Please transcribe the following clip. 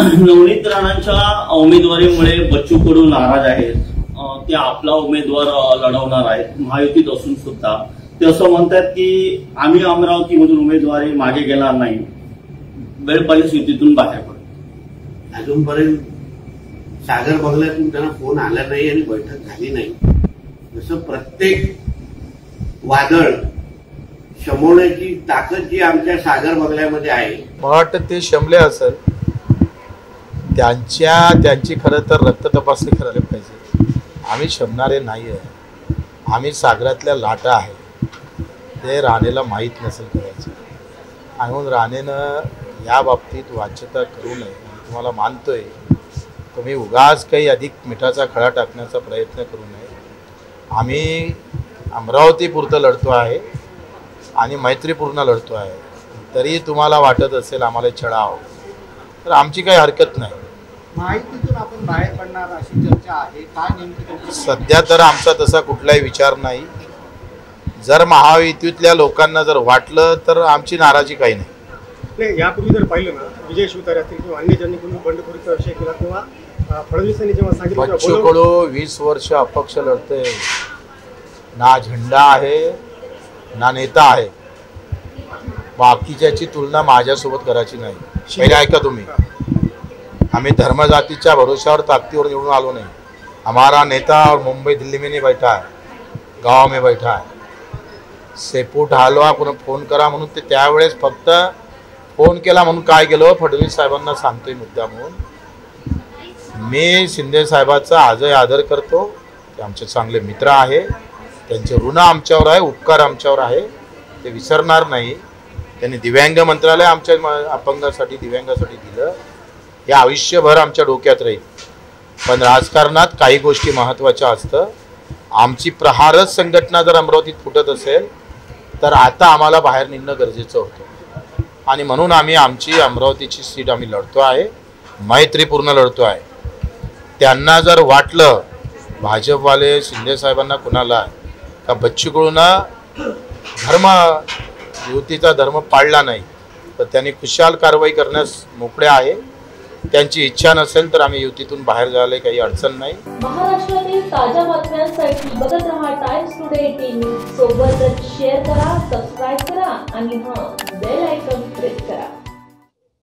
नवनीत राणांच्या उमेदवारीमुळे बच्चू कडू नाराज आहेत. ते आपला उमेदवार लढवणार आहेत महायुतीत असून सुद्धा. ते असं म्हणतात की आम्ही अमरावतीमधून उमेदवारी मागे घेणार नाही, वेळ पाहिजे युतीतून बाहेर पडू. अजूनपर्यंत सागर बंगल्यातून त्यांना फोन आला नाही आणि बैठक झाली नाही. जसं प्रत्येक वादळ शमवण्याची ताकद जी आमच्या सागर बंगल्यामध्ये आहे. मला वाटतं ते शमले असेल, त्यांची खरं तर रक्त तपासणी करायला पाहिजे. आम्ही शमणारे नाही आहे, आम्ही सागरातल्या लाटा आहे. ते राणेला माहीत नसेल करायचं, म्हणून राणेनं या बाबतीत वाच्यता करू नये. तुम्हाला मानतोय, तुम्ही उगाच काही अधिक मिठाचा खडा टाकण्याचा प्रयत्न करू नये. आम्ही अमरावतीपुरतं लढतो आहे आणि मैत्रीपूर्ण लढतो आहे. तरी तुम्हाला वाटत असेल आम्हाला छळावं, तर आमची काही हरकत नाही. माहितीतून आपण बाहेर पडणार अशी चर्चा आहे, काय नेमकी? सध्या तर आमचा तसा कुठलाही विचार नाही. जर महायुतीतल्या लोकांना जर वाटलं तर आमची नाराजी काही नाही. यापूर्वी जर पाहिलं ना, विजय शिवतारे असतील किंवा अन्य ज्यांनी कोणी बंडखोरीचा विषय केला किंवा फडणवीसांनी जेव्हा सांगितलं बच्चू कडू 20 वर्ष अपक्ष लढते, ना झेंडा आहे ना नेता आहे. बाकीच्याची तुलना माझ्यासोबत करायची नाही. पहिले ऐका तुम्ही, आम्ही धर्मजातीच्या भरोश्यावर ताकदीवर निवडून आलो नाही. हमारा नेता और मुंबई दिल्ली में नहीं बैठा है, गाँव में बैठा है. सेपूट हलवा कोण फोन करा म्हणून ते त्यावेळेस फक्त फोन केला म्हणून काय केलं, फडणवीस साहेबांना सांगतोय मुद्दा म्हणून. मी शिंदे साहेबांचा आजही आदर करतो. ते आमचे चांगले मित्र आहे, त्यांचे ऋण आमच्यावर आहे, उपकार आमच्यावर आहे, ते विसरणार नाही. त्यांनी दिव्यांग मंत्रालय आमच्या अपंगासाठी दिव्यांगासाठी दिलं, हे आयुष्यभर आमच्या डोक्यात राहील. पण राजकारणात काही गोष्टी महत्त्वाच्या असतं. आमची प्रहारच संघटना जर अमरावतीत फुटत असेल तर आता आम्हाला बाहेर निघणं गरजेचं होतं. आणि म्हणून आम्ही आमची अमरावतीची सीट आम्ही लढतो आहे, मैत्रीपूर्ण लढतो आहे. त्यांना जर वाटलं भाजपवाले शिंदे साहेबांना कुणाला का बच्चू कडूंना युतीचा धर्म पाळला नाही, तर त्यांनी खुशाल कारवाई करण्यास मोकळे आहे. त्यांची इच्छा नसेल तर आम्ही युतीतून बाहेर जायला काही अडचण नाही. महाराष्ट्रातील ताज्या बातम्यांसाठी बघत रहा टाइम्स टुडे टीव्ही. सोबतच शेअर करा, सबस्क्राईब करा आणि बेल आयकॉन प्रेस करा.